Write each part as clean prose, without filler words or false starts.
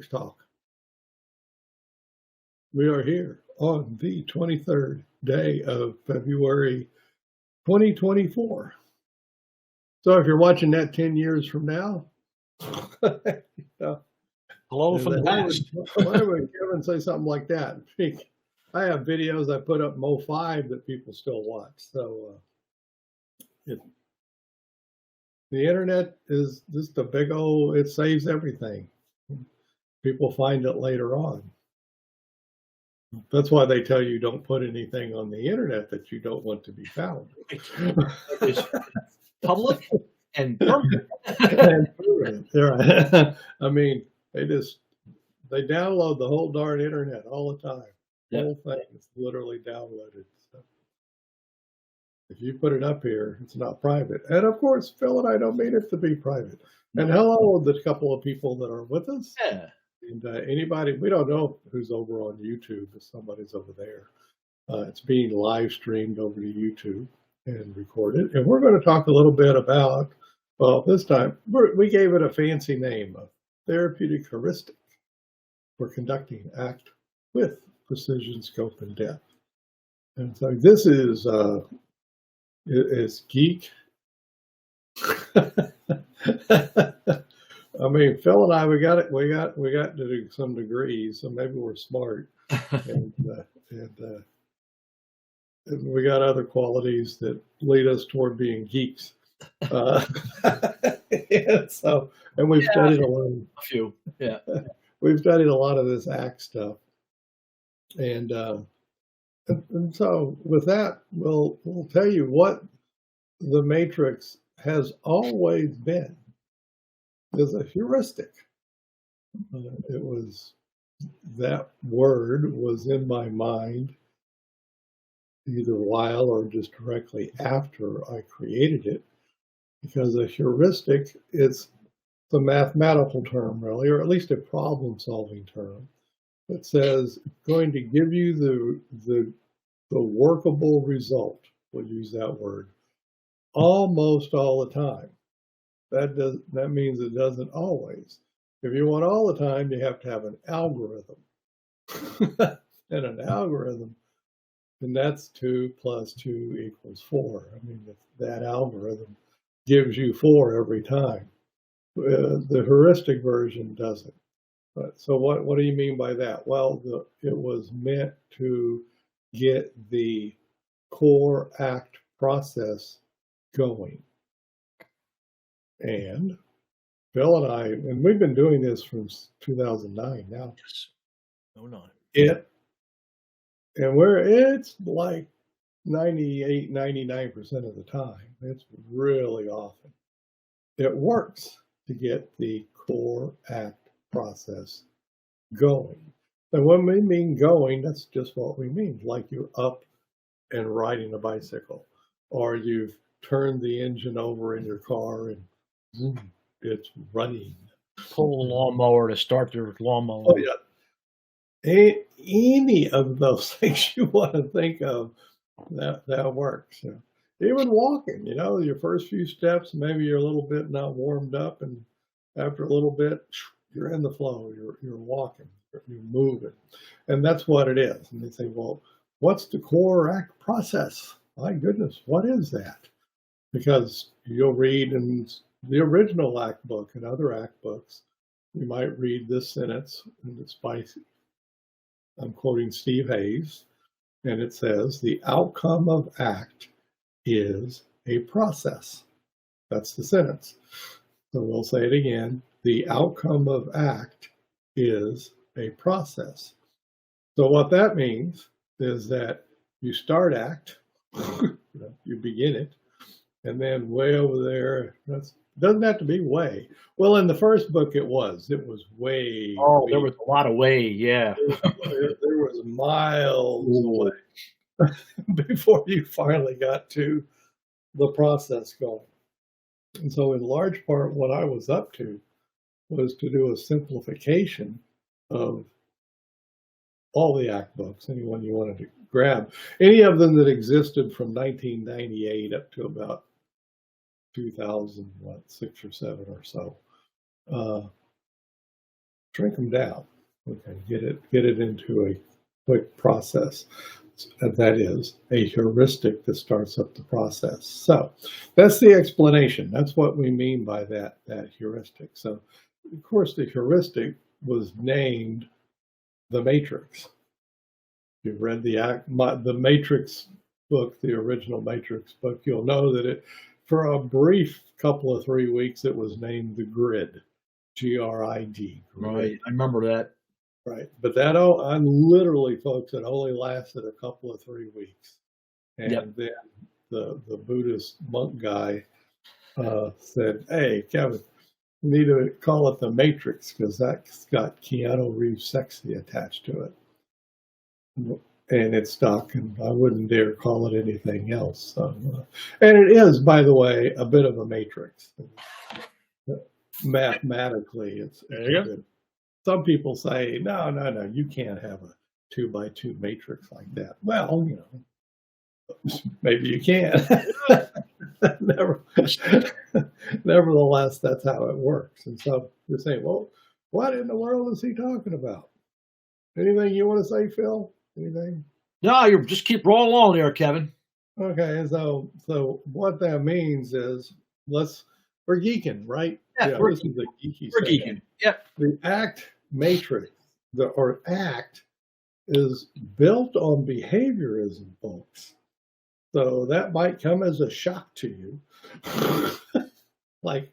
Talk. We are here on the 23rd day of February 2024. So if you're watching that 10 years from now, hello from the past. Why would Kevin say something like that? I have videos I put up in 05 that people still watch. So the internet is just a big old, it saves everything. People find it later on. That's why they tell you don't put anything on the internet that you don't want to be found. It's public and permanent. Right. I mean, they download the whole darn internet all the time. The whole thing is literally downloaded. So if you put it up here, it's not private. And of course, Phil and I don't mean it to be private. And hello, the couple of people that are with us. Yeah. And anybody, we don't know who's over on YouTube, if somebody's over there. It's being live streamed over to YouTube and recorded. And we're going to talk a little bit about, well, this time, we gave it a fancy name, a therapeutic heuristic for conducting act with precision, scope, and depth. And so this is geek. I mean, Phil and I, we got to do some degrees, so maybe we're smart, and we got other qualities that lead us toward being geeks. And we've studied a few. Yeah, we've studied a lot of this ACT stuff, and so with that, we'll tell you what the matrix has always been. Is a heuristic. It was, that word was in my mind either while or just directly after I created it, because a heuristic is the mathematical term, really, or at least a problem-solving term that says going to give you the workable result. We'll use that word almost all the time. That means it doesn't always. If you want all the time, you have to have an algorithm. And an algorithm, and that's 2 + 2 = 4. I mean, that algorithm gives you 4 every time. The heuristic version doesn't. So what do you mean by that? Well, it was meant to get the core ACT process going. And Phil and I, and we've been doing this from 2009 now. Yes. Oh, no. It's like 98, 99% of the time. It's really often. It works to get the core ACT process going. And when we mean going, that's just what we mean. Like you're up and riding a bicycle, or you've turned the engine over in your car and it's running. Pull a lawnmower to start your lawnmower. Oh, yeah. Any of those things you want to think of, that works. You know, even walking, your first few steps, maybe you're a little bit not warmed up, and after a little bit, you're in the flow. You're walking, you're moving, and that's what it is. And they say, well, what's the core ACT process? My goodness, what is that? Because you'll read in the original ACT book and other ACT books, you might read this sentence, and it's by, I'm quoting Steve Hayes, and it says, the outcome of ACT is a process. That's the sentence. So we'll say it again. The outcome of ACT is a process. So what that means is that you start ACT, you begin it, and then way over there, doesn't have to be way. Well, in the first book, it was way. Oh, there was a lot of way, yeah. There was miles away before you finally got to the process going. And so in large part, what I was up to was to do a simplification of all the ACT books, anyone you wanted to grab, any of them that existed from 1998 up to about 2006 or 7 or so. shrink them down. Okay, get it into a quick process. That is a heuristic that starts up the process. So that's the explanation. That's what we mean by that heuristic. So of course the heuristic was named the matrix. If you've read the Matrix book, the original Matrix book, you'll know that it, for a brief couple of 3 weeks, it was named the grid, GRID, Right. grid. I remember that. Right. But that, oh, I literally, folks, it only lasted a couple of 3 weeks. Yep. And then the Buddhist monk guy said, "Hey, Kevin, you need to call it the Matrix because that's got Keanu Reeves sexy attached to it." And it's stuck, and I wouldn't dare call it anything else. So, and it is, by the way, a bit of a matrix. Mathematically, it's There you a bit. Some people say, no, you can't have a 2 by 2 matrix like that. Well, maybe you can. Nevertheless, that's how it works. And so you're saying, well, what in the world is he talking about? Anything you want to say, Phil? Anything? No, you just keep rolling along there, Kevin. Okay, so what that means is we're geeking, right? Yeah, This is a geeky we're segment. geeking. Yep. The ACT matrix, or ACT, is built on behaviorism, folks. So that might come as a shock to you. Like,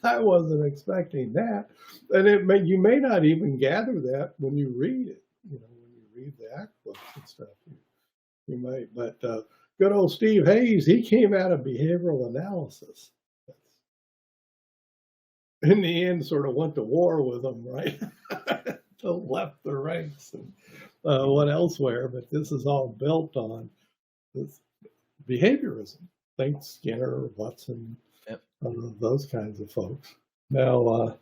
I wasn't expecting that. And you may not even gather that when you read it. When you read the ACT books and stuff, you might. But good old Steve Hayes, he came out of behavioral analysis. In the end, sort of went to war with them, right? Left the ranks and went elsewhere. But this is all built on this behaviorism. Think Skinner, Watson, Yep. Those kinds of folks. Now,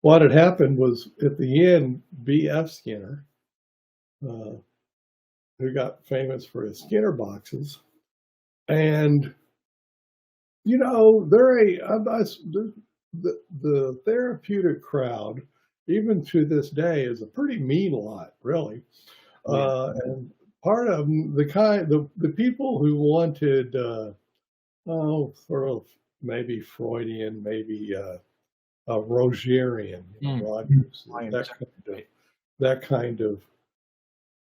what had happened was at the end, B.F. Skinner, who got famous for his Skinner boxes, and the therapeutic crowd, even to this day, is a pretty mean lot, really. And part of them, the people who wanted, sort of maybe Freudian, maybe Rogerian, Rogers, that kind of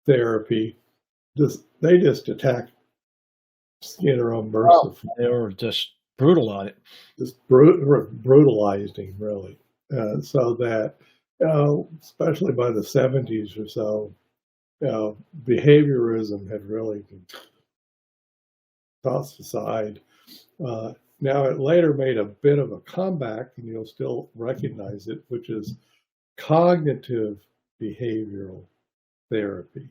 therapy, they just attacked Skinner unmercifully. They were just brutal on it. Just brutalized him, really. So that, especially by the 70s or so, behaviorism had really been tossed aside. Now, it later made a bit of a comeback, and you'll still recognize it, which is cognitive behavioral therapy,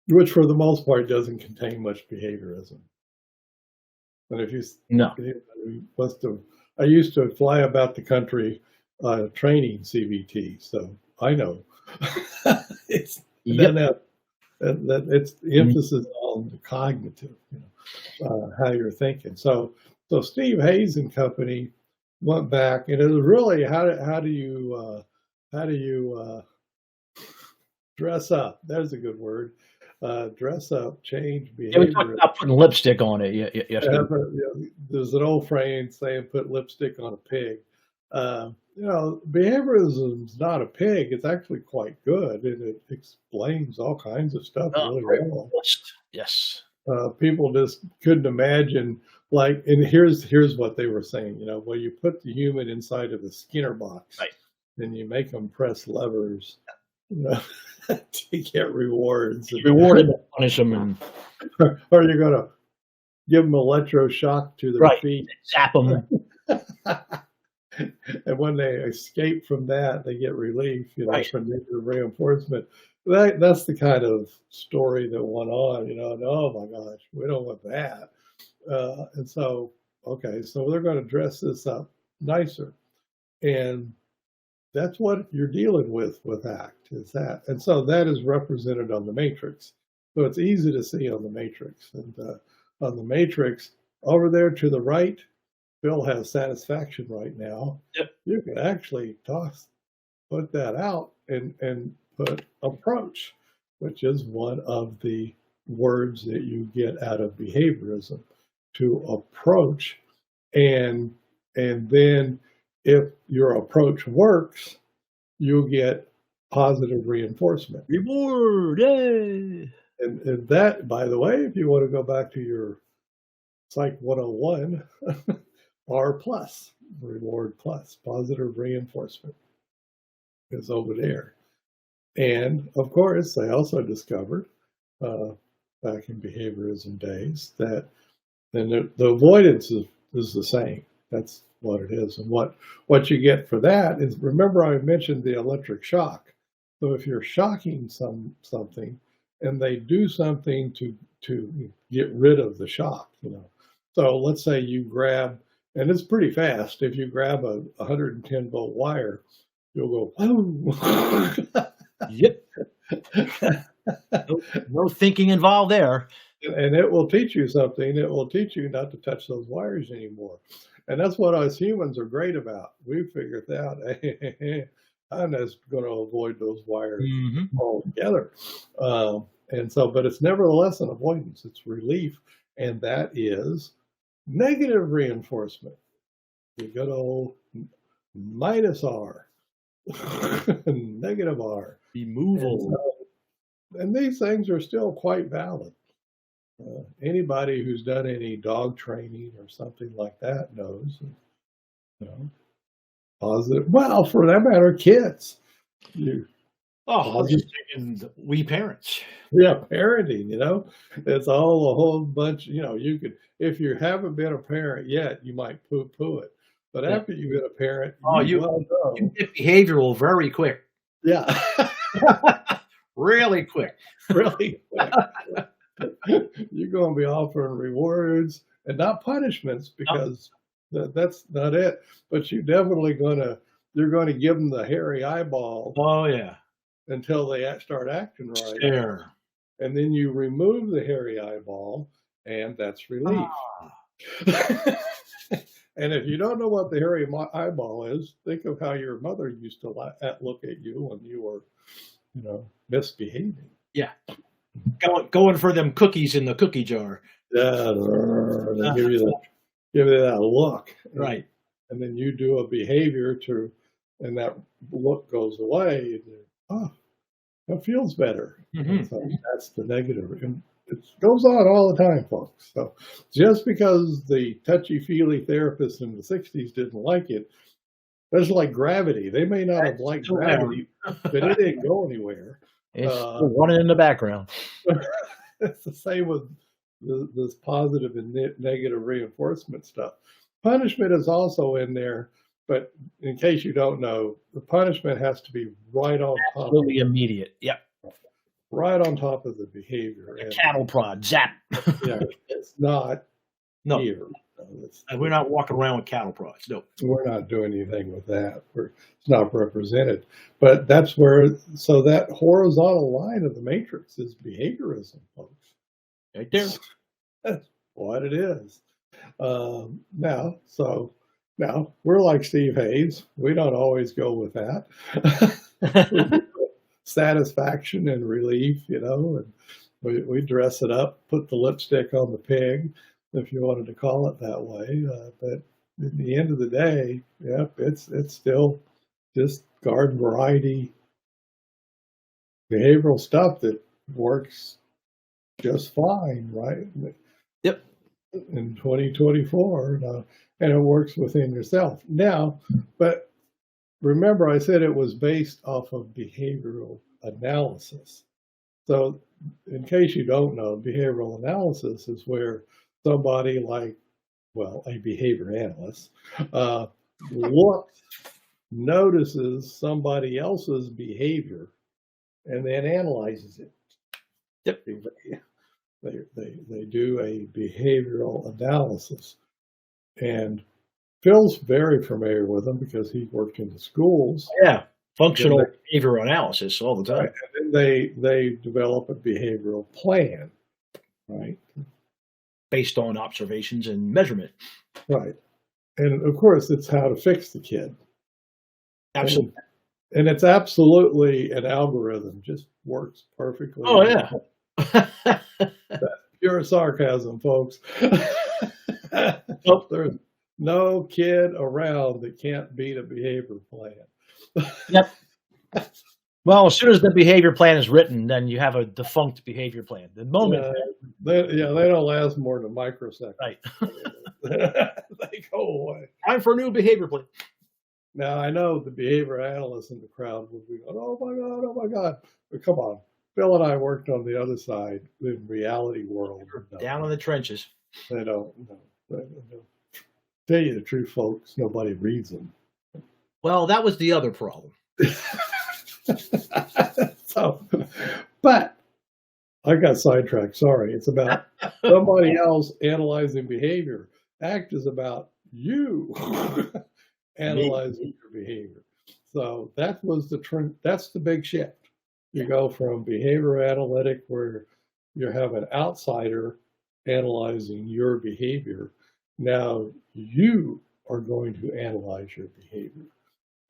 which for the most part doesn't contain much behaviorism. And if you I used to fly about the country training CBT, so I know. It's the emphasis on the cognitive, how you're thinking. So Steve Hayes and company went back, and it was really how do you dress up? There's a good word. Dress up, change behavior. Yeah, we talked about putting lipstick on it. Yeah. There's an old phrase saying "put lipstick on a pig." Behaviorism's not a pig. It's actually quite good, and it explains all kinds of stuff really well. Yes. People just couldn't imagine, and here's what they were saying. Well, you put the human inside of the Skinner box, right, and you make them press levers, to get rewards. Rewarded, punish them, or you're gonna give them electroshock to their feet, zap them. And when they escape from that, they get relief, from negative reinforcement. That's the kind of story that went on, and oh my gosh, we don't want that. And so, okay, so they're going to dress this up nicer. And that's what you're dealing with ACT, is that. And so that is represented on the matrix. So it's easy to see on the matrix. And on the matrix, over there to the right, Phil has satisfaction right now. Yep. You could actually put that out and put approach, which is one of the words that you get out of behaviorism, to approach. And then if your approach works, you'll get positive reinforcement. Reward, yay! And that, by the way, if you want to go back to your Psych 101, R plus, reward plus, positive reinforcement is over there. And of course, I also discovered back in behaviorism days that then the avoidance is the same. That's what it is. And what you get for that is, remember I mentioned the electric shock. So if you're shocking something and they do something to get rid of the shock, So let's say you grab, and it's pretty fast. If you grab a 110 volt wire, you'll go, oh. Yep. No thinking involved there. And it will teach you something. It will teach you not to touch those wires anymore. And that's what us humans are great about. We figured out, I'm just going to avoid those wires altogether. And so, but it's nevertheless an avoidance. It's relief. And that is negative reinforcement. The good old minus R, negative R. Removal. And these things are still quite valid. Anybody who's done any dog training or something like that knows, positive. Well, for that matter, kids. I'm just thinking we parents. Yeah, parenting. It's all a whole bunch. You could, if you haven't been a parent yet, you might poo-poo it. But after you've been a parent, you get behavioral very quick. Yeah, really quick. Really quick. You're going to be offering rewards and not punishments, because that's not it. But you're definitely you're going to give them the hairy eyeball. Oh yeah. Until they start acting right. Stare. And then you remove the hairy eyeball, and that's relief. And if you don't know what the hairy eyeball is, think of how your mother used to look at you when you were, misbehaving. Yeah. Going for them cookies in the cookie jar. Yeah, they give you that look. Right. And then you do a behavior and that look goes away. And that feels better. So that's the negative. And it goes on all the time, folks. So just because the touchy-feely therapists in the 60s didn't like it, that's like gravity. They may not have liked gravity, but it didn't go anywhere. It's running in the background. It's the same with this positive and negative reinforcement stuff. Punishment is also in there, but in case you don't know, the punishment has to be right on top. Absolutely immediate. Yep. Right on top of the behavior. A cattle prod, zap. Yeah, it's not here. We're not walking around with cattle prods. No. We're not doing anything with that. It's not represented. But that's so that horizontal line of the matrix is behaviorism, folks. Right there. That's what it is. Now we're like Steve Hayes. We don't always go with that. Satisfaction and relief, and we dress it up, put the lipstick on the pig, if you wanted to call it that way. But at the end of the day, it's still just garden variety behavioral stuff that works just fine, right? Yep. In 2024, and it works within yourself. Now, but remember I said it was based off of behavioral analysis. So in case you don't know, behavioral analysis is where somebody like, a behavior analyst, notices somebody else's behavior and then analyzes it. Yep. They do a behavioral analysis. And Phil's very familiar with them because he worked in the schools. Yeah, functional behavioral analysis all the time. Right. And then they develop a behavioral plan, right? Based on observations and measurement. Right. and of course, it's how to fix the kid. And Absolutely. and it's absolutely an algorithm, just works perfectly. Oh, yeah. Pure sarcasm, folks. Well, There's no kid around that can't beat a behavior plan. yep. Well, as soon as the behavior plan is written, then you have a defunct behavior plan. The moment Yeah, they don't last more than a microsecond. right. They go away. Time for a new behavior plan. Now, I know the behavior analysts in the crowd will be going, "Oh my God, oh my God." But come on, Bill and I worked on the other side in reality world. Down in the trenches. They don't. No, they don't. Tell you the truth, folks, nobody reads them. Well, that was the other problem. So, but I got sidetracked. Sorry. It's about somebody else analyzing behavior. ACT is about you analyzing your behavior. So that was the trend. That's the big shift. You go from behavior analytic, where you have an outsider analyzing your behavior. Now you are going to analyze your behavior.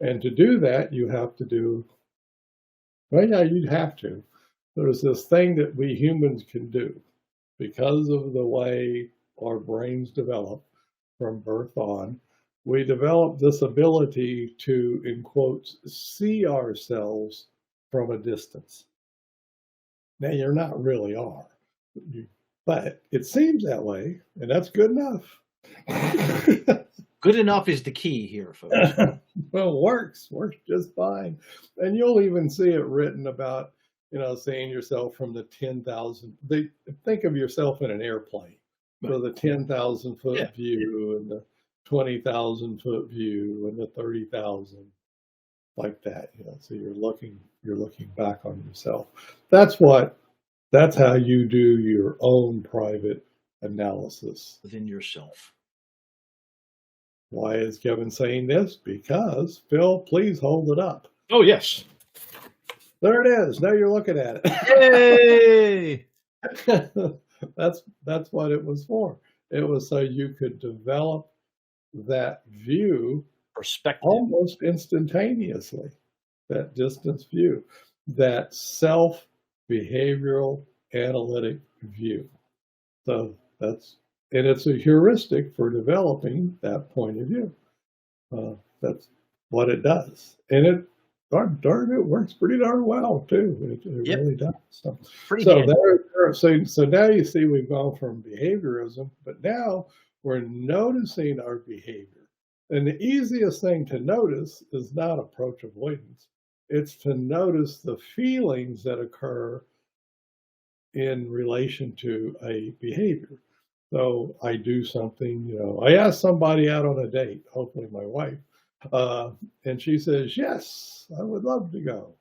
And to do that, you have to do, well, yeah, you'd have to. There's this thing that we humans can do because of the way our brains develop from birth on. We develop this ability to, in quotes, see ourselves from a distance. Now, you're not really are, but it seems that way, and that's good enough. Good enough is the key here, folks. Well, works just fine. And you'll even see it written about, seeing yourself from the 10,000. Think of yourself in an airplane. Right. So the 10,000-foot Yeah. view and the 20,000-foot view and the 30,000, like that. So you're looking back on yourself. That's how you do your own private analysis. Within yourself. Why is Kevin saying this? Because, Phil, please hold it up. Oh, yes. There it is. Now you're looking at Yay! it. That's what it was for. It was so you could develop that view Perspective. almost instantaneously, that distance view, that self-behavioral analytic view. So and it's a heuristic for developing that point of view. That's what it does. And it works pretty darn well too. It Yep. really does. So handy. so now you see we've gone from behaviorism, but now we're noticing our behavior. And the easiest thing to notice is not approach avoidance. It's to notice the feelings that occur in relation to a behavior. So I do something, I ask somebody out on a date, hopefully my wife, and she says, "Yes, I would love to go."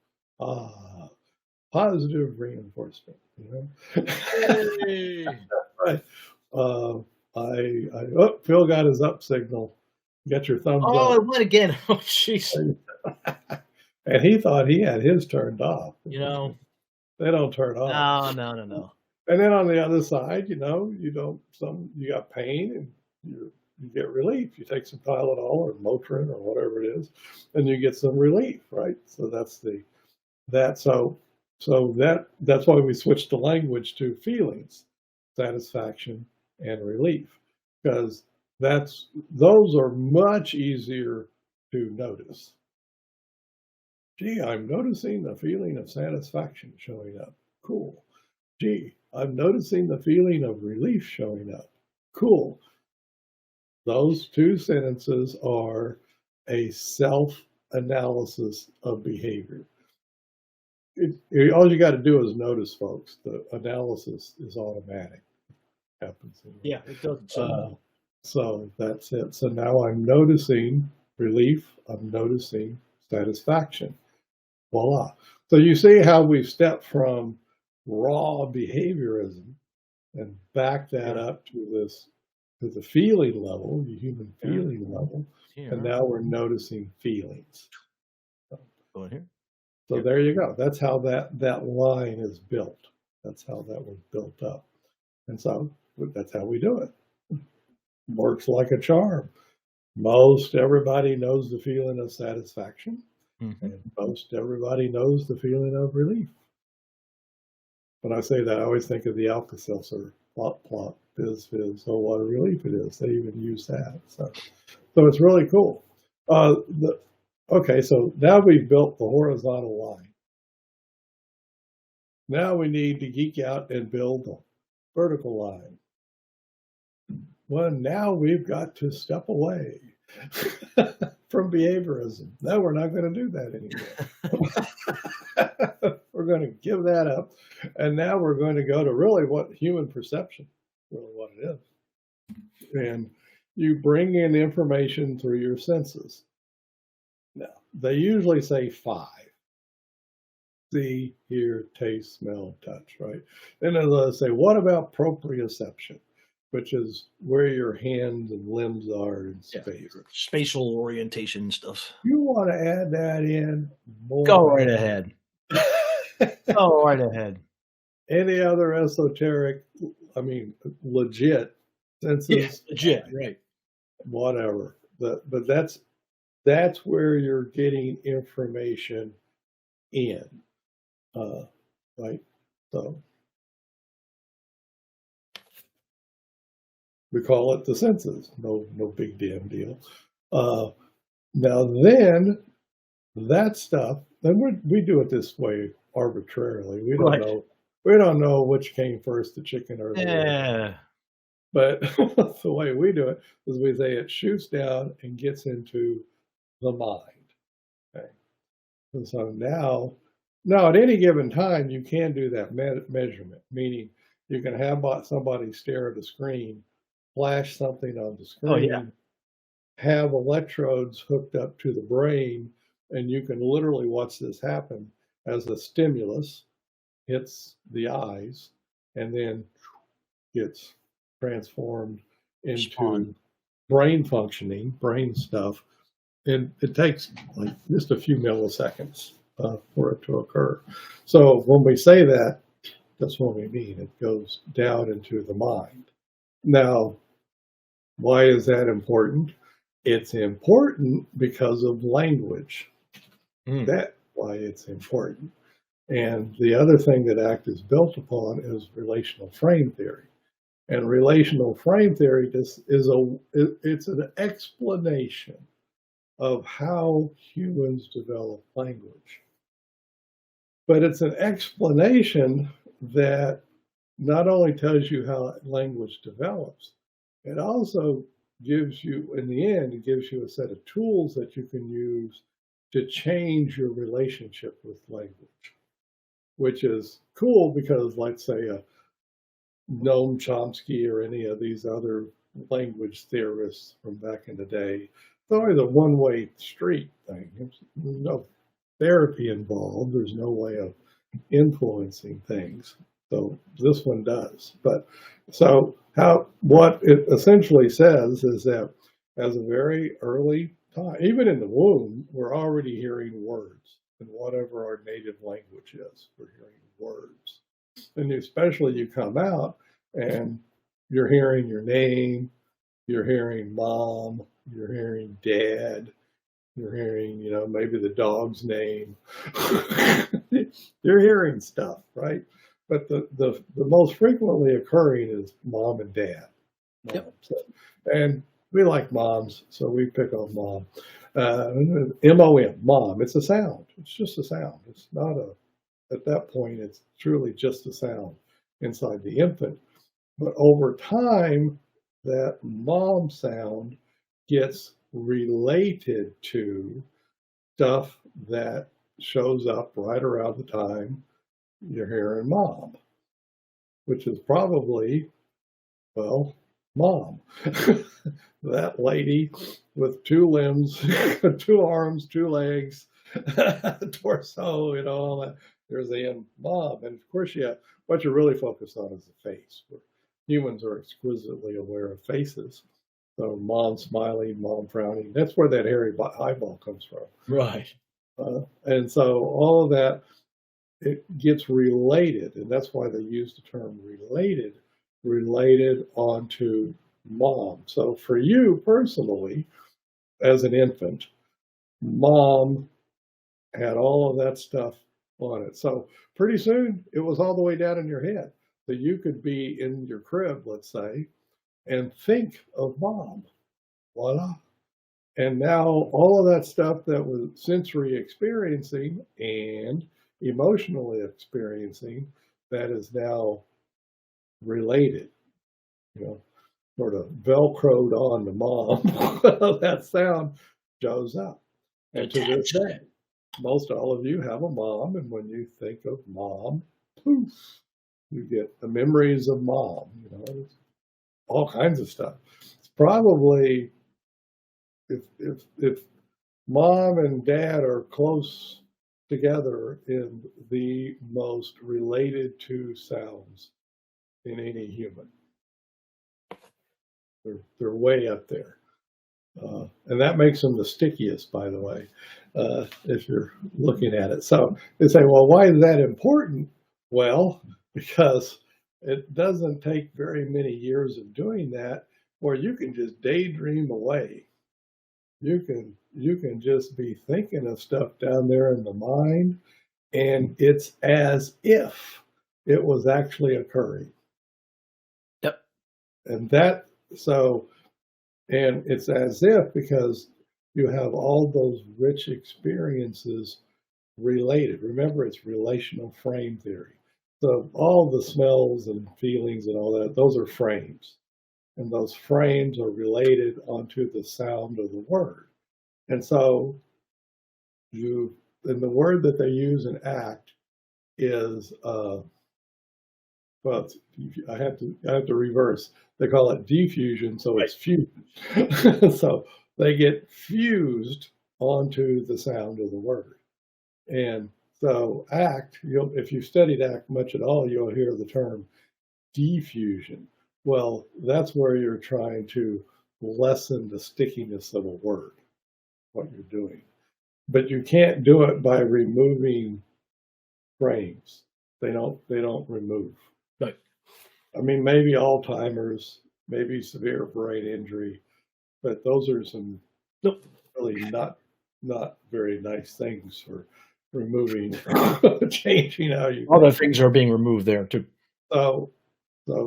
Positive reinforcement, Yay! Right. Phil got his up signal. Get your thumbs Oh, up. it went again. Oh, jeez. And he thought he had his turned off. They don't turn off. No. And then on the other side, you got pain and you get relief. You take some Tylenol or Motrin or whatever it is, and you get some relief, right? So that's why we switched the language to feelings, satisfaction and relief, because those are much easier to notice. Gee, I'm noticing the feeling of satisfaction showing up. Cool. Gee, I'm noticing the feeling of relief showing up. Cool. Those two sentences are a self-analysis of behavior. All you got to do is notice, folks. The analysis is automatic. Happens. Yeah, it doesn't. So that's it. So now I'm noticing relief. I'm noticing satisfaction. Voila. So you see how we've stepped from raw behaviorism and back that up to the feeling level, the human feeling level, and now we're noticing feelings. Go in here. So there you go. That's how that line is built. That's how that was built up. And so that's how we do it. Works like a charm. Most everybody knows the feeling of satisfaction, Mhm. and most everybody knows the feeling of relief. When I say that, I always think of the Alka-Seltzer, plop, plop, fizz, fizz. Oh, what a relief it is. They even use that. So it's really cool. Okay, so now we've built the horizontal line. Now we need to geek out and build the vertical line. Well, now we've got to step away from behaviorism. No, we're not going to do that anymore. We're going to give that up. And now we're going to go to really what human perception, really what it is. And you bring in information through your senses. Now, they usually say 5. See, hear, taste, smell, touch, right? And then they'll say, what about proprioception, which is where your hands and limbs are in Yeah. space? Spatial orientation stuff. You want to add that in? Go right ahead. Go right ahead. Any other esoteric, legit senses? Legit, right. Whatever. But that's where you're getting information in. Right? So we call it the senses. No big damn deal. Now then, that stuff, then we do it this way arbitrarily. We don't know. We don't know which came first, the chicken or the egg. But the way we do it is we say it shoots down and gets into the mind. Okay. And so now at any given time, you can do that measurement, meaning you can have somebody stare at a screen, flash something on the screen, have electrodes hooked up to the brain, and you can literally watch this happen as a stimulus hits the eyes and then gets transformed into brain functioning, brain stuff. And it takes like just a few milliseconds for it to occur. So when we say that, that's what we mean. It goes down into the mind. Now, why is that important? It's important because of language. That's why it's important. And the other thing that ACT is built upon is relational frame theory. And relational frame theory it's an explanation of how humans develop language. But it's an explanation that not only tells you how language develops, it also gives you, in the end, it gives you a set of tools that you can use to change your relationship with language, which is cool because, let's say, Noam Chomsky or any of these other language theorists from back in the day, it's always a one-way street thing. There's no therapy involved. There's no way of influencing things. So this one does. But so what it essentially says is that as a very early time, even in the womb, we're already hearing words in whatever our native language is. We're hearing words. And especially you come out and you're hearing your name, you're hearing mom, you're hearing dad, you're hearing, maybe the dog's name. You're hearing stuff, right? But the most frequently occurring is mom and dad. Yep. And we like moms, so we pick on mom. M-O-M, mom. It's a sound. It's just a sound. It's not at that point, it's truly just a sound inside the infant. But over time, that mom sound gets related to stuff that shows up right around the time you're hearing mom, which is probably, well, mom. That lady with 2 limbs, 2 arms, 2 legs, torso, all that. There's the end, mom. And of course, what you're really focused on is the face. Humans are exquisitely aware of faces. So mom smiling, mom frowning. That's where that hairy eyeball comes from. Right. And so all of that, it gets related. And that's why they use the term related onto mom. So for you personally, as an infant, mom had all of that stuff on it. So pretty soon it was all the way down in your head. So you could be in your crib, let's say, and think of mom. Voila. And now all of that stuff that was sensory experiencing and emotionally experiencing, that is now related, you know, sort of velcroed on to mom. That sound shows up. And to this day, most all of you have a mom, and when you think of mom, poof, you get the memories of mom, you know, all kinds of stuff. It's probably if mom and dad are close together in the most related to sounds in any human. They're way up there. And that makes them the stickiest, by the way, if you're looking at it. So they say, well, why is that important? Well, because it doesn't take very many years of doing that, where you can just daydream away. You can just be thinking of stuff down there in the mind, and it's as if it was actually occurring. Yep. And and it's as if, because you have all those rich experiences related. Remember, it's relational frame theory. So all the smells and feelings and all that, those are frames. And those frames are related onto the sound of the word. And so and the word that they use in ACT is, well, I have to reverse. They call it diffusion, so it's fusion. So they get fused onto the sound of the word. And so ACT, if you've studied ACT much at all, you'll hear the term diffusion. Well, that's where you're trying to lessen the stickiness of a word, what you're doing. But you can't do it by removing frames. They don't remove. Right. I mean, maybe Alzheimer's, maybe severe brain injury, but those are some really not very nice things for removing, changing how you. Other things are being removed there too. So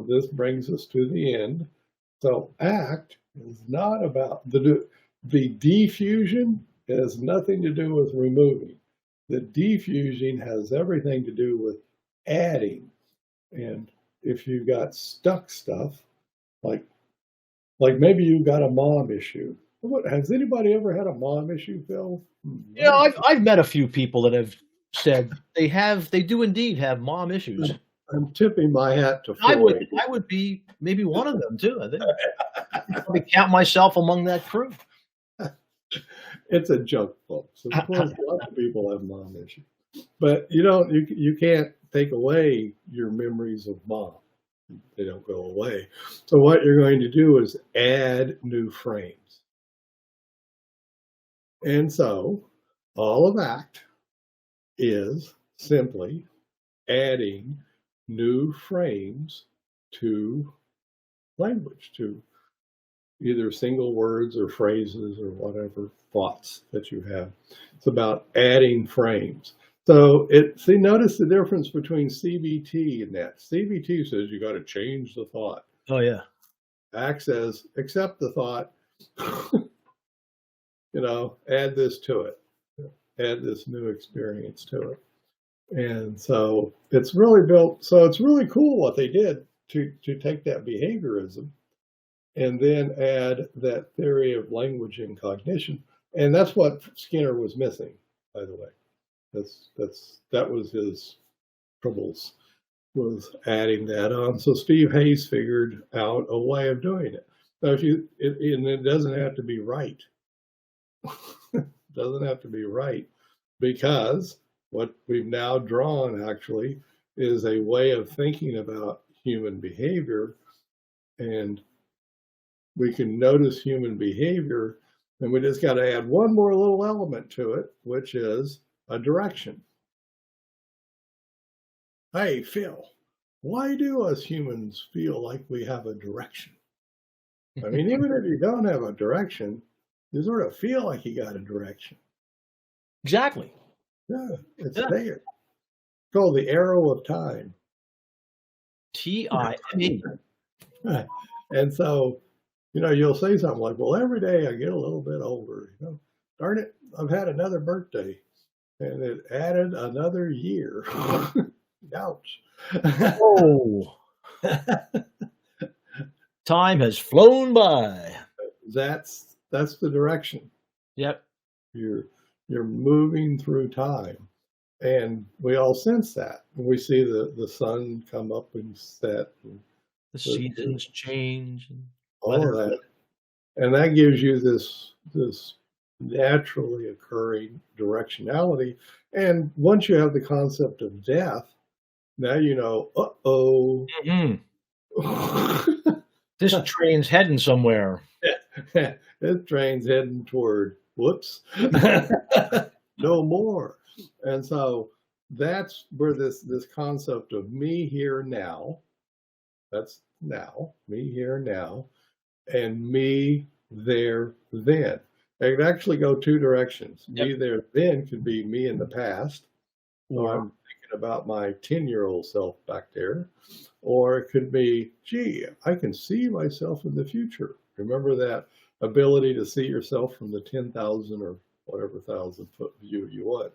this brings us to the end. So ACT is not about the diffusion. It has nothing to do with removing. The diffusing has everything to do with adding. And if you got stuck stuff, like maybe you got a mom issue. Has anybody ever had a mom issue, Phil? Yeah, I've met a few people that have said they do indeed have mom issues. I'm tipping my hat to I Freud. would be maybe one of them too. I think I would count myself among that crew. It's a joke, folks. Of course, lots of people have mom issues, but you can't take away your memories of mom. They don't go away. So what you're going to do is add new frames. And so all of ACT is simply adding new frames to language, to either single words or phrases or whatever thoughts that you have. It's about adding frames. So notice the difference between CBT and that. CBT says you got to change the thought. Oh yeah. ACT says accept the thought, add this to it, add this new experience to it. And so it's really built, so it's really cool what they did to take that behaviorism and then add that theory of language and cognition. And that's what Skinner was missing, by the way. That was his troubles, was adding that on. So Steve Hayes figured out a way of doing it. Now, and it doesn't have to be right. It doesn't have to be right, because what we've now drawn actually is a way of thinking about human behavior, and we can notice human behavior, and we just got to add one more little element to it, which is a direction. Hey, Phil, why do us humans feel like we have a direction? I mean, even if you don't have a direction, you sort of feel like you got a direction. Exactly. Yeah, it's Yeah. there. It's called the arrow of time. TIME. And so, you'll say something like, well, every day I get a little bit older, darn it, I've had another birthday and it added another year. Ouch. Oh, time has flown by. That's the direction. Yep. You're moving through time. And we all sense that. We see the sun come up and set, and The seasons change. And all of that. And that gives you this naturally occurring directionality. And once you have the concept of death, now you know, uh-oh. This train's heading somewhere. This train's heading toward, whoops, no more. And so that's where this concept of me here now, that's now, me here now, and me there then. It could actually go two directions. Yep. Me there then could be me in the past, or I'm thinking about my 10-year-old self back there, or it could be, gee, I can see myself in the future. Remember that ability to see yourself from the 10,000 or whatever thousand foot view you want?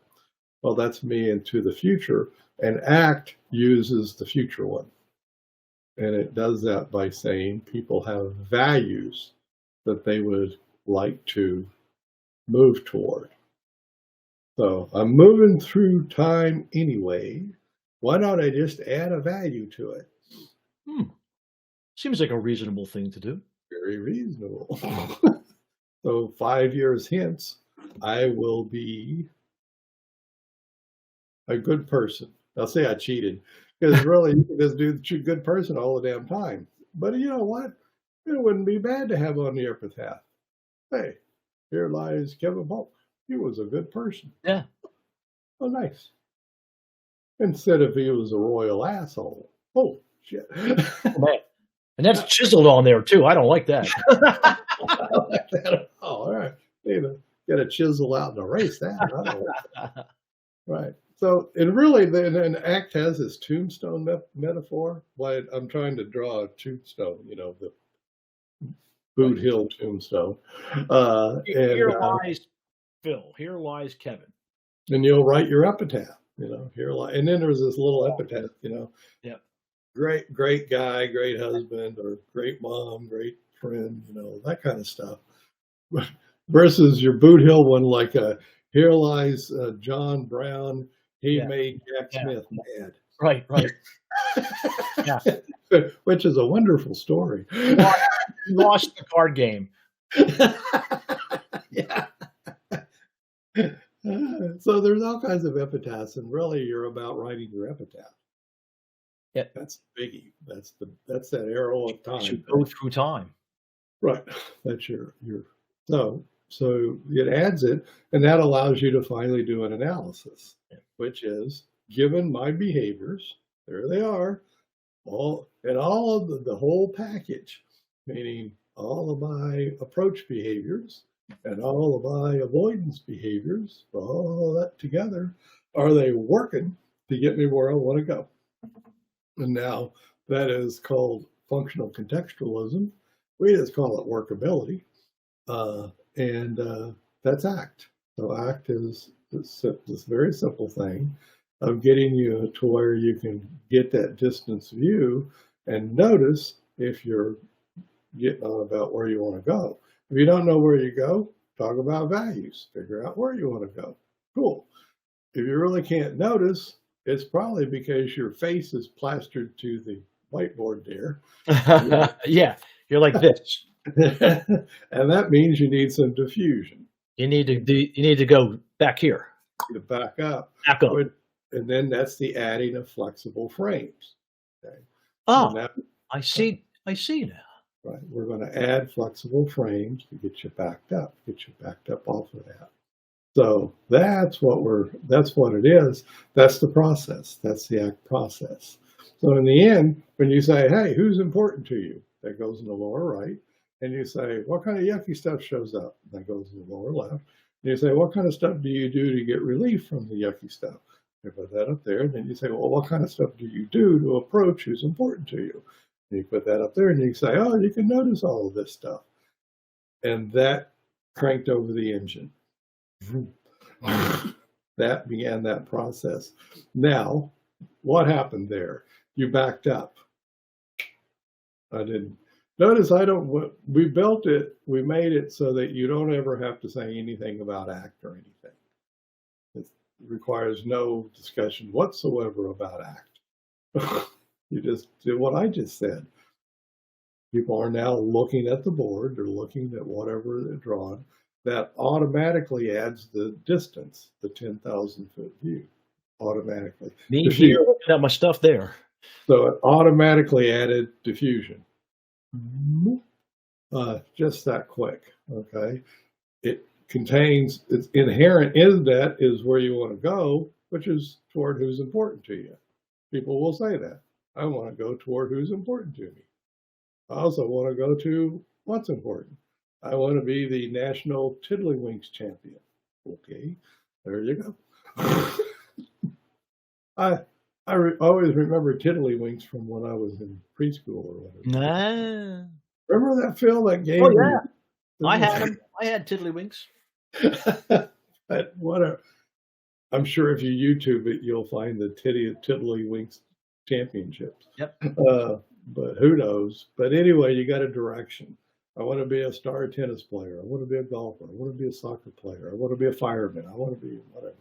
Well, that's me into the future, and ACT uses the future one. And it does that by saying people have values that they would like to move toward. So I'm moving through time anyway. Why don't I just add a value to it? Seems like a reasonable thing to do. Very reasonable. So 5 years hence, I will be a good person. I'll say I cheated, because really you can just do the good person all the damn time. But you know what? It wouldn't be bad to have on the epitaph. Hey, here lies Kevin Polk. He was a good person. Yeah. Oh, nice. Instead of he was a royal asshole. Oh, shit. Oh, man. And that's chiseled on there too. I don't like that. I don't like that at all. All right. Get a chisel out and erase that. I don't like that. Right. So it really, an ACT has this tombstone metaphor. Why I'm trying to draw a tombstone, the Boot Hill tombstone. Here lies Phil. Here lies Kevin. And you'll write your epitaph, here lies, and then there's this little epitaph, Yep. Great guy, great husband, or great mom, great friend, that kind of stuff. Versus your Boot Hill one, like here lies John Brown. He made Jack Smith mad. Right. Yeah. Which is a wonderful story. He lost the card game. Yeah. So there's all kinds of epitaphs, and really you're about writing your epitaph. Yeah. That's biggie. That's that arrow of time. You should go through time. Right. That's your so it adds it, and that allows you to finally do an analysis, which is, given my behaviors, there they are, all of the whole package, meaning all of my approach behaviors and all of my avoidance behaviors, all that together, are they working to get me where I want to go? And now that is called functional contextualism. We just call it workability. And that's ACT. So ACT is this very simple thing of getting you to where you can get that distance view and notice if you're getting on about where you want to go. If you don't know where you go, talk about values. Figure out where you want to go. Cool. If you really can't notice, it's probably because your face is plastered to the whiteboard there. Yeah, you're like this. And that means you need some diffusion. You need to go back here. To back up. Back up. And then that's the adding of flexible frames. Okay. Oh, I see now. Right. We're going to add flexible frames to get you backed up off of that. So that's what it is. That's the process. That's the ACT process. So in the end, when you say, hey, who's important to you? That goes in the lower right. and you say, what kind of yucky stuff shows up? And that goes to the lower left. And you say, what kind of stuff do you do to get relief from the yucky stuff? You put that up there. And then you say, well, what kind of stuff do you do to approach who's important to you? And you put that up there and you say, oh, you can notice all of this stuff. And that cranked over the engine. That began that process. Now, what happened there? You backed up. I didn't. Notice we built it, we made it so that you don't ever have to say anything about ACT or anything. It requires no discussion whatsoever about ACT. You just do what I just said. People are now looking at the board, they're looking at whatever they're drawn. That automatically adds the distance, the 10,000 foot view, automatically. Me here, got my stuff there. So it automatically added diffusion. Just that quick, okay? It contains, it's inherent in that is where you want to go, which is toward who's important to you. People will say that. I want to go toward who's important to me. I also want to go to what's important. I want to be the national Tiddlywinks champion. Okay, there you go. I always remember Tiddlywinks from when I was in preschool or whatever. Nah. Remember that, Phil? That game? Oh, yeah. I had them. I had Tiddlywinks. But I'm sure if you YouTube it, you'll find the Tiddlywinks championships. Yep. But who knows? But anyway, you got a direction. I want to be a star tennis player. I want to be a golfer. I want to be a soccer player. I want to be a fireman. I want to be whatever.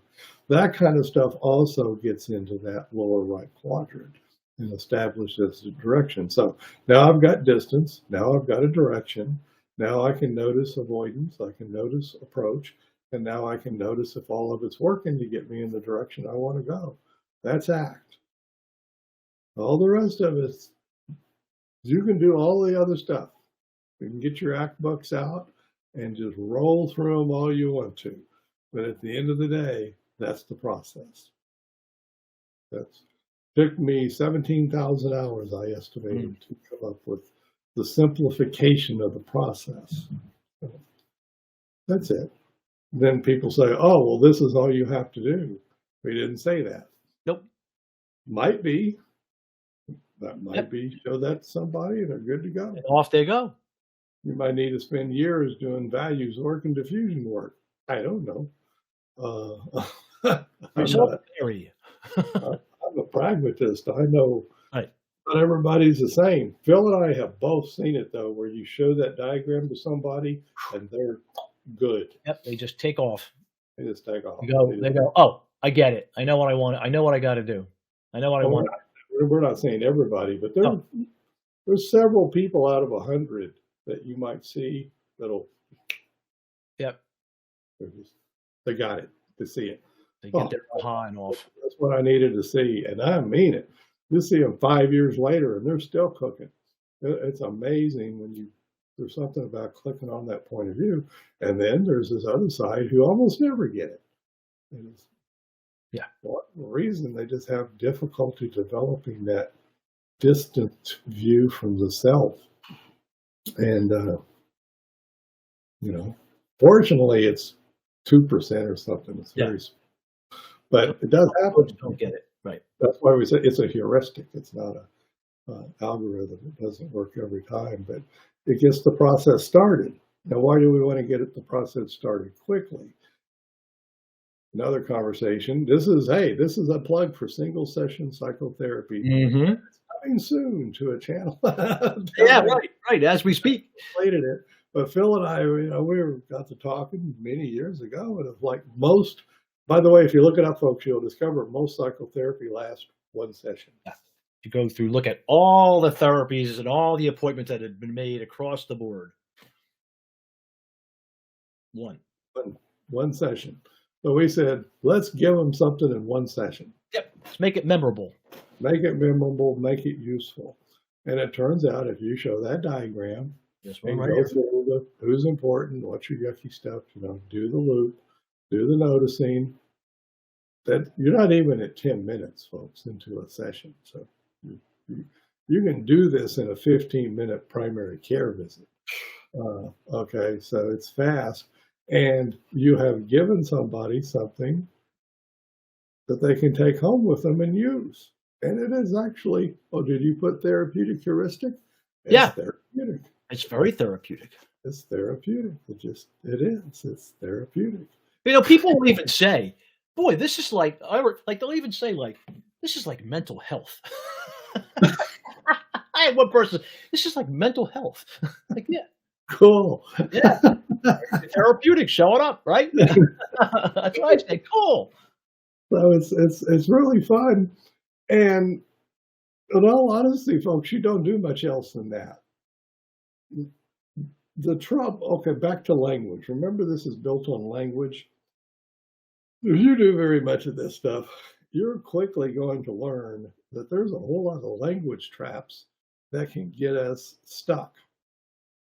That kind of stuff also gets into that lower right quadrant and establishes a direction. So now I've got distance. Now I've got a direction. Now I can notice avoidance. I can notice approach. And now I can notice if all of it's working to get me in the direction I want to go. That's ACT. All the rest of it, you can do all the other stuff. You can get your ACT books out and just roll through them all you want to. But at the end of the day, that's the process. That's took me 17,000 hours, I estimated, to come up with the simplification of the process. So that's it. Then people say, oh, well, this is all you have to do. We didn't say that. Nope. Might be. That might be. Show that to somebody and they're good to go. And off they go. You might need to spend years doing values work and diffusion work. I don't know. I'm a pragmatist. I know right. Not everybody's the same. Phil and I have both seen it, though, where you show that diagram to somebody and they're good. Yep, they just take off. They just take off. They go, oh, I get it. I know what I want. I know what I got to do. I know what I want. We're not saying everybody, but there's several people out of 100 that you might see that'll. Yep. They got it. To see it. They get their aha and off. That's what I needed to see, and I mean it. You see them 5 years later, and they're still cooking. It's amazing when there's something about clicking on that point of view, and then there's this other side who almost never get it. For what reason? They just have difficulty developing that distant view from the self, and fortunately, it's 2% or something. It's very, but it does happen. Don't get it right. That's why we say it's a heuristic. It's not a algorithm. It doesn't work every time, but it gets the process started. Now, why do we want to get the process started quickly? Another conversation. This is a plug for single session psychotherapy. Mm-hmm. It's coming soon to a channel. right. As we speak. Completed it. But Phil and I, we got to talking many years ago, and it's like by the way, if you look it up, folks, you'll discover most psychotherapy lasts one session. Yeah. You go through, look at all the therapies and all the appointments that had been made across the board. One session. So we said, let's give them something in one session. Yep. Let's make it memorable. Make it memorable, make it useful. And it turns out if you show that diagram, and go through who's important, what's your yucky stuff, do the loop, do the noticing, that you're not even at 10 minutes, folks, into a session. So you can do this in a 15-minute primary care visit. Okay, so it's fast, and you have given somebody something that they can take home with them and use. And it is actually, oh, did you put therapeutic heuristic? It's Yeah, therapeutic. it's very therapeutic. It's therapeutic. It is. It's therapeutic. You know, people will even say, "Boy, this is like," like they'll even say, like, "This is like mental health." I had one person, "This is like mental health." Like, yeah, Cool. yeah, therapeutic showing up, right? That's what I say. Cool. So it's really fun. And in all honesty, folks, you don't do much else than that. The trouble, okay, back to language. Remember, this is built on language. If you do very much of this stuff, you're quickly going to learn that there's a whole lot of language traps that can get us stuck.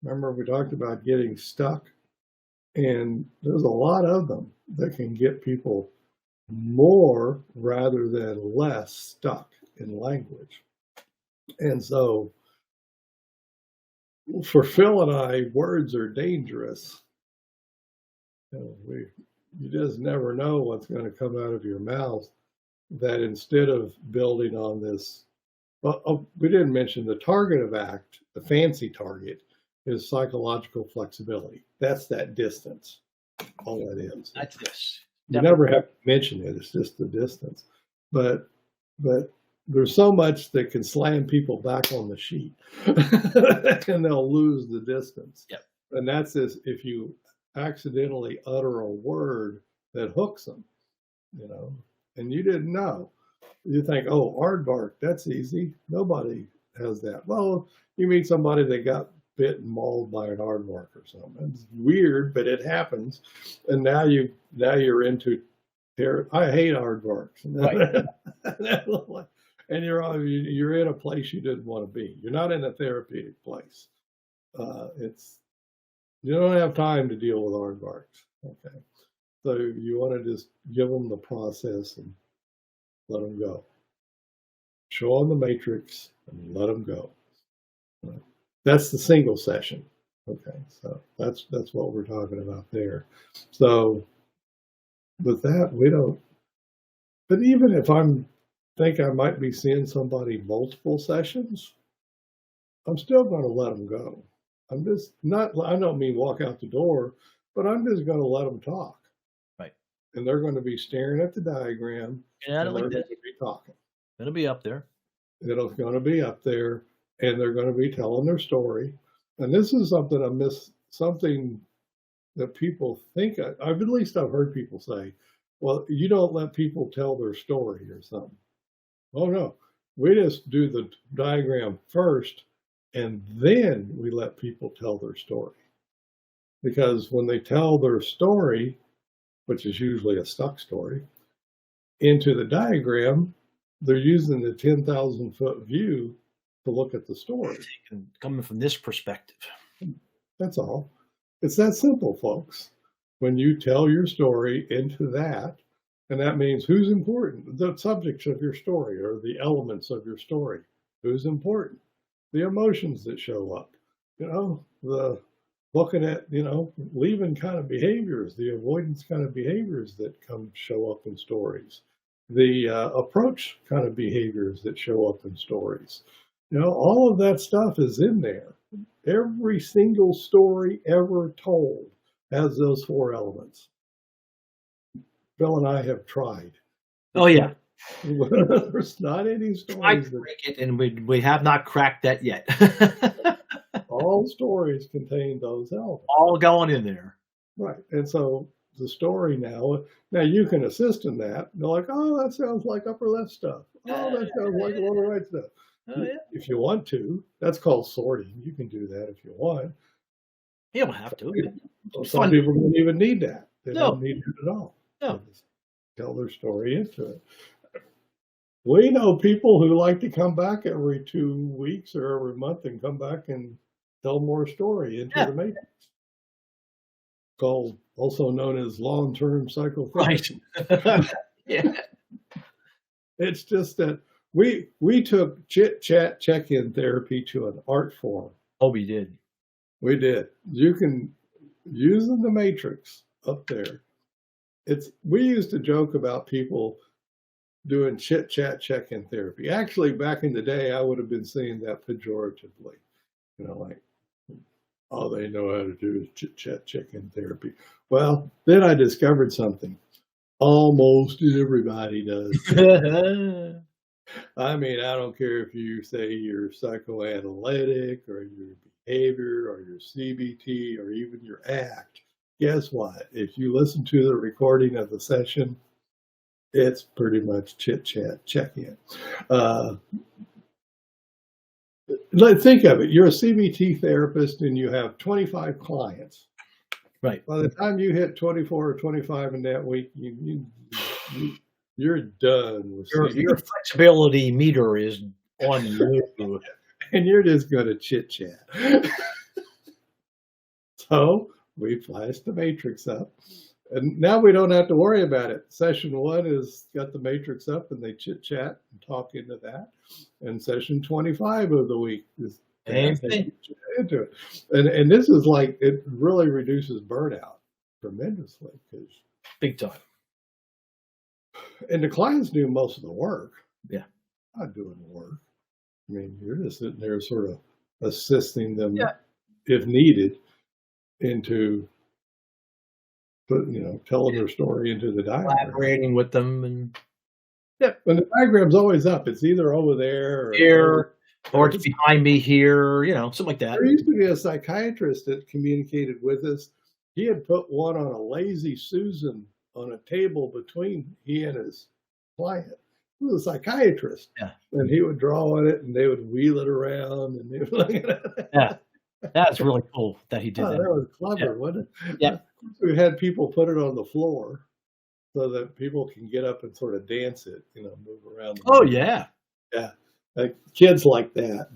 Remember, we talked about getting stuck, and there's a lot of them that can get people more rather than less stuck in language. And so for Phil and I, words are dangerous. You just never know what's going to come out of your mouth. That instead of building on this, well, we didn't mention the target of ACT, the fancy target, is psychological flexibility. That's that distance. All that is. That's this. You never have to mention it. It's just the distance. But there's so much that can slam people back on the sheet, and they'll lose the distance. Yep. And that's this, if you accidentally utter a word that hooks them, and you didn't know. You think, oh, aardvark, that's easy. Nobody has that. Well, you meet somebody that got bit and mauled by an aardvark or something. It's weird, but it happens. And now you're into terror. I hate aardvarks. Right. And you're in a place you didn't want to be. You're not in a therapeutic place. You don't have time to deal with aardvarks. Okay, so you want to just give them the process and let them go. Show them the matrix and let them go. That's the single session. Okay, so that's what we're talking about there. So with that, we don't. But even if think I might be seeing somebody multiple sessions, I'm still going to let them go. I'm just not. I don't mean walk out the door, but I'm just going to let them talk. Right. And they're going to be staring at the diagram. Yeah, and like they're this. going to be talking. It'll be up there. It's going to be up there, and they're going to be telling their story. And this is something that people think. At least I've heard people say, "Well, you don't let people tell their story or something." Oh no, we just do the diagram first, and then we let people tell their story. Because when they tell their story, which is usually a stuck story, into the diagram, they're using the 10,000-foot view to look at the story. Coming from this perspective. That's all. It's that simple, folks. When you tell your story into that, and that means who's important, the subjects of your story or the elements of your story, who's important, the emotions that show up, the looking at, leaving kind of behaviors, the avoidance kind of behaviors that show up in stories, the approach kind of behaviors that show up in stories. All of that stuff is in there. Every single story ever told has those 4 elements. Bill and I have tried. Oh yeah. There's not any stories that break it, and we have not cracked that yet. All stories contain those elements. All going in there. Right. And so the story now you can assist in that. They're like, oh, that sounds like upper left stuff. Oh, that sounds like lower right stuff. Oh, yeah. If you want to, that's called sorting. You can do that if you want. You don't have to. Some people don't even need that. They don't need it at all. No. Just tell their story into it. We know people who like to come back every 2 weeks or every month and come back and tell more story into the matrix. Called, also known as long-term psychotherapy. Right. Yeah. It's just that we took chit-chat check-in therapy to an art form. Oh, we did. We did. You can using the matrix up there. We used to joke about people doing chit chat check-in therapy. Actually, back in the day, I would have been saying that pejoratively. Like, all they know how to do is chit chat check-in therapy. Well, then I discovered something. Almost everybody does. I mean, I don't care if you say you're psychoanalytic or your behavior or your CBT or even your ACT. Guess what? If you listen to the recording of the session, it's pretty much chit chat check in. Think of it. You're a CBT therapist and you have 25 clients. Right. By the time you hit 24 or 25 in that week, you're done with your flexibility meter is on you. And you're just going to chit chat. So we flashed the matrix up. And now we don't have to worry about it. Session 1 has got the matrix up and they chit chat and talk into that. And session 25 of the week is into it. And this is like, it really reduces burnout tremendously. Big time. And the clients do most of the work. Yeah. Not doing the work. I mean, you're just sitting there sort of assisting them if needed into telling their story into the diagram. Collaborating with them and and the diagram's always up. It's either over there or here, or it's behind me here, something like that. There used to be a psychiatrist that communicated with us. He had put one on a lazy Susan on a table between he and his client. He was a psychiatrist. Yeah. And he would draw on it and they would wheel it around and they would look at it. Yeah. That's really cool that he did that. That was clever, wasn't it? Yeah. We had people put it on the floor so that people can get up and sort of dance it, move around. Oh, yeah. Yeah. Like kids like that.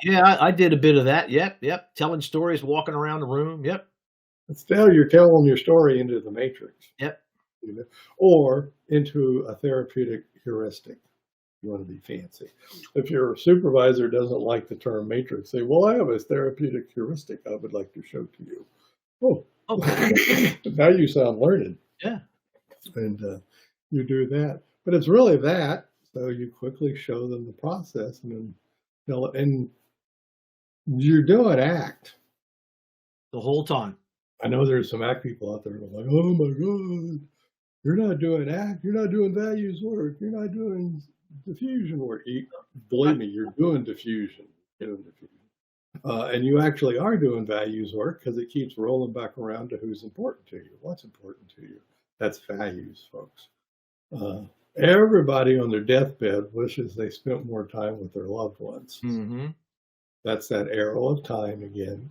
Yeah, I did a bit of that. Yep. Telling stories, walking around the room. Yep. Still, you're telling your story into the matrix. Yep. Or into a therapeutic heuristic. You want to be fancy. If your supervisor doesn't like the term matrix, say, well, I have a therapeutic heuristic I would like to show to you. Oh. Now you sound learned. Yeah. And you do that. But it's really that. So you quickly show them the process and then and you're doing ACT. The whole time. I know there's some ACT people out there who are like, oh my God, you're not doing ACT, you're not doing values work, you're not doing diffusion work. Believe me, you're doing diffusion. And you actually are doing values work because it keeps rolling back around to who's important to you. What's important to you? That's values, folks. Everybody on their deathbed wishes they spent more time with their loved ones. Mm-hmm. That's that arrow of time again.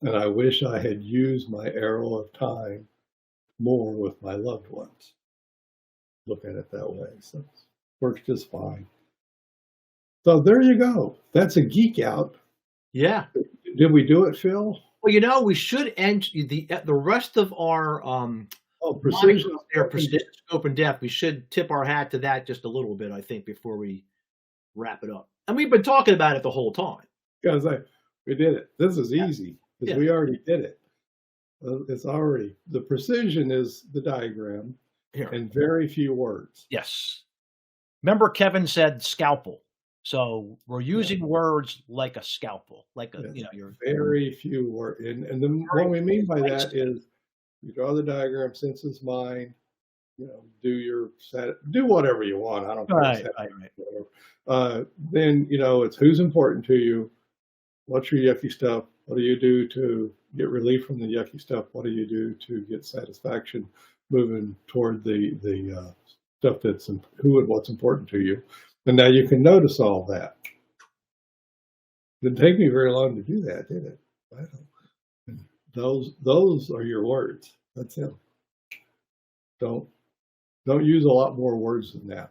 And I wish I had used my arrow of time more with my loved ones. Look at it that way. So it works just fine. So there you go. That's a geek out. Yeah. Did we do it, Phil? Well, we should end the rest of our precision, scope, and depth. We should tip our hat to that just a little bit, I think, before we wrap it up. And we've been talking about it the whole time. Guys, we did it. This is easy because we already did it. It's already, the precision is the diagram and very few words. Yes. Remember Kevin said scalpel. So we're using words like a scalpel, like you're very few words. And then what we mean by that is you draw the diagram, senses mind, do whatever you want. I don't care. Right. Then, it's who's important to you. What's your yucky stuff? What do you do to get relief from the yucky stuff? What do you do to get satisfaction moving toward the stuff that's who and what's important to you? And now you can notice all that. Didn't take me very long to do that, did it? I don't. Those are your words. That's it. Don't use a lot more words than that.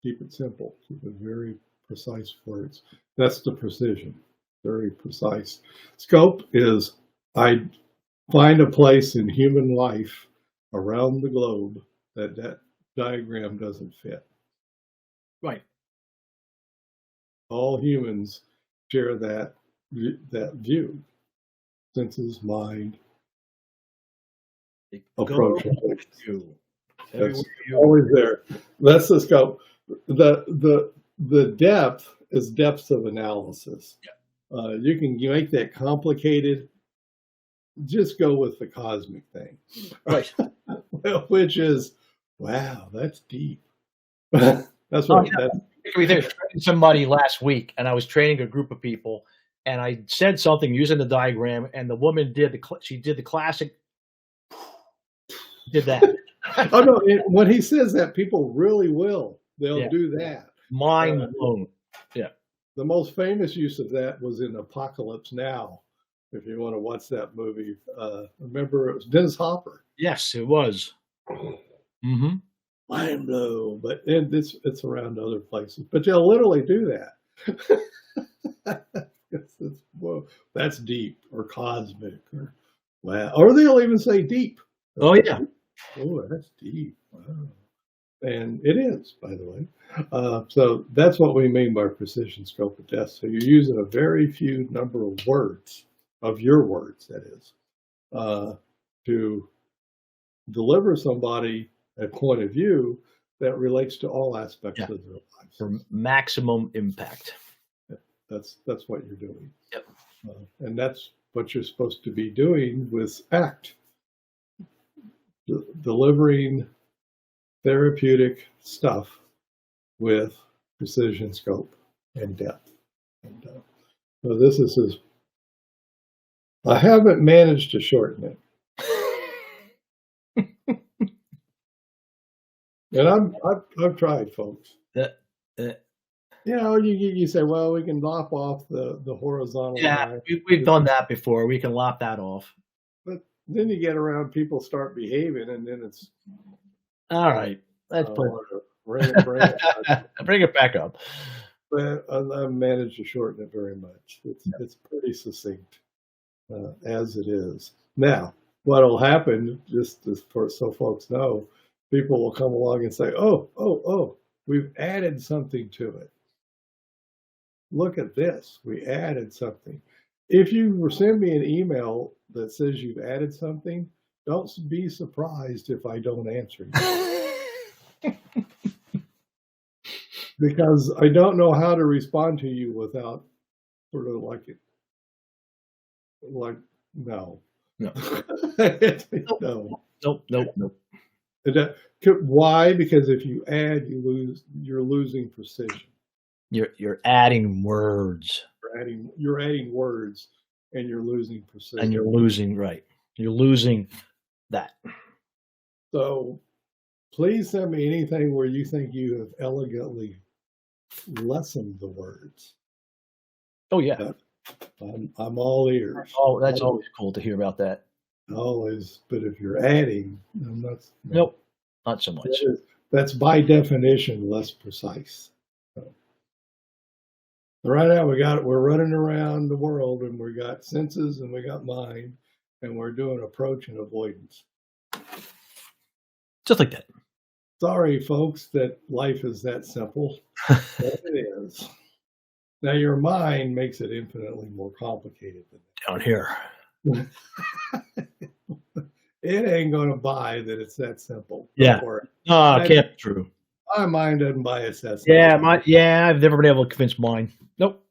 Keep it simple. Keep it very precise words. That's the precision. Very precise. Scope is I find a place in human life around the globe that diagram doesn't fit. Right. All humans share that view. senses, mind, It approach. goes with you. Everywhere That's you always there. That's the scope. The depth is depths of analysis. You can make that complicated. Just go with the cosmic thing, right. which is wow. That's deep. That's Oh, what. yeah. That's I training somebody last week, and I was training a group of people, and I said something using the diagram, and the woman did she did the classic, did that. oh no. When he says that, people really will. They'll Yeah. do that. Mind blown. Yeah. The most famous use of that was in Apocalypse Now. If you want to watch that movie, remember it was Dennis Hopper. Yes, it was. Mm-hmm. Mind blown, but it's around other places. But you'll literally do that. Well, that's deep or cosmic or wow, or they'll even say deep. Oh yeah. Oh, that's deep. Wow. And it is, by the way. So that's what we mean by precision scope of depth. So you're using a very few number of words, of your words, that is, to deliver somebody a point of view that relates to all aspects of their lives. For maximum impact. That's what you're doing. Yep. And that's what you're supposed to be doing with ACT, delivering therapeutic stuff with precision, scope, and depth. And, so this is I haven't managed to shorten it. And I've tried, folks. You know, you say, well, we can lop off the horizontal Yeah, line. we've done that before. We can lop that off. But then you get around, people start behaving, and then it's All right. Let's bring bring it back up. But I've managed to shorten it very much. It's pretty succinct as it is. Now, what will happen, just so folks know, people will come along and say, oh, we've added something to it. Look at this. We added something. If you send me an email that says you've added something, don't be surprised if I don't answer you. Because I don't know how to respond to you without sort of no. No. No. Nope. Why? Because if you add, you're losing precision. You're adding words. You're adding words, and you're losing precision. And you're losing, right. You're losing that. So please send me anything where you think you have elegantly lessened the words. Oh yeah. I'm all ears. Oh, that's always cool to hear about that. Always, but if you're adding, I'm not. Nope, not so much. That's by definition less precise. So, right now we're running around the world, and we got senses and we got mind, and we're doing approach and avoidance. Just like that. Sorry, folks, that life is that simple. But it is. Now your mind makes it infinitely more complicated than that. Down here. It ain't going to buy that it's that simple. Yeah. No, it can't be true. My mind doesn't buy it's that simple. Yeah, I've never been able to convince mine. Nope.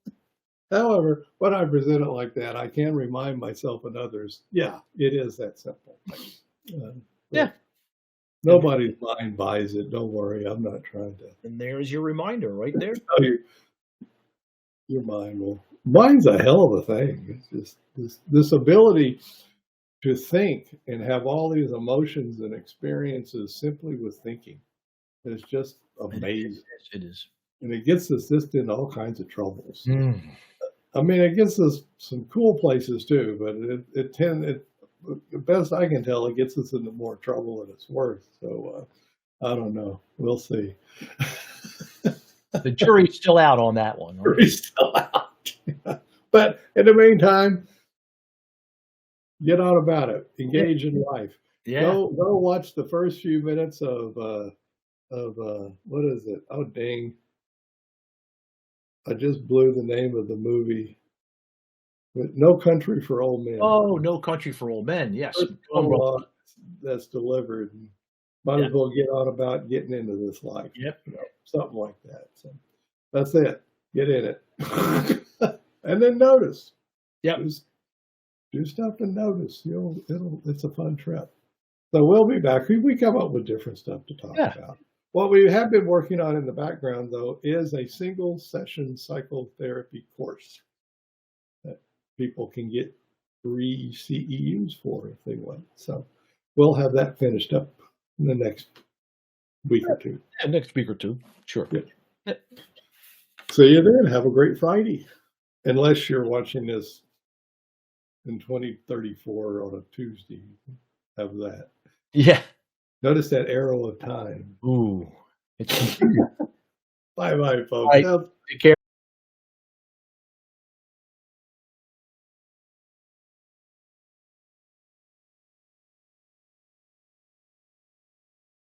However, when I present it like that, I can remind myself and others, yeah, it is that simple. Yeah. Nobody's mind buys it. Don't worry. I'm not trying to. And there's your reminder right there. Your mind mine's a hell of a thing. It's just this ability to think and have all these emotions and experiences simply with thinking is just amazing. It is. And it gets us just in all kinds of troubles. Mm. I mean, it gets us some cool places too, but the best I can tell, it gets us into more trouble than it's worth. So I don't know. We'll see. The jury's still out on that one. Right? Jury's still out. But in the meantime, get on about it. Engage in life. Yeah. Go watch the first few minutes of what is it? Oh dang! I just blew the name of the movie. But No Country for Old Men. Oh, No Country for Old Men. Yes. First Coen Brothers. monologue that's delivered. And might Yeah. as well get on about getting into this life. Yep. Something like that. So that's it. Get in it. And then notice. Yep. Just do stuff and notice. It's a fun trip. So we'll be back. We come up with different stuff to talk about. What we have been working on in the background, though, is a single session psychotherapy course that people can get 3 CEUs for if they want. So we'll have that finished up in the next week or two. Yeah, next week or two. Sure. Yeah. See you then. Have a great Friday. Unless you're watching this in 2034 on a Tuesday. Have that. Yeah. Notice that arrow of time. Ooh. It's Bye-bye, folks. Bye. Take care.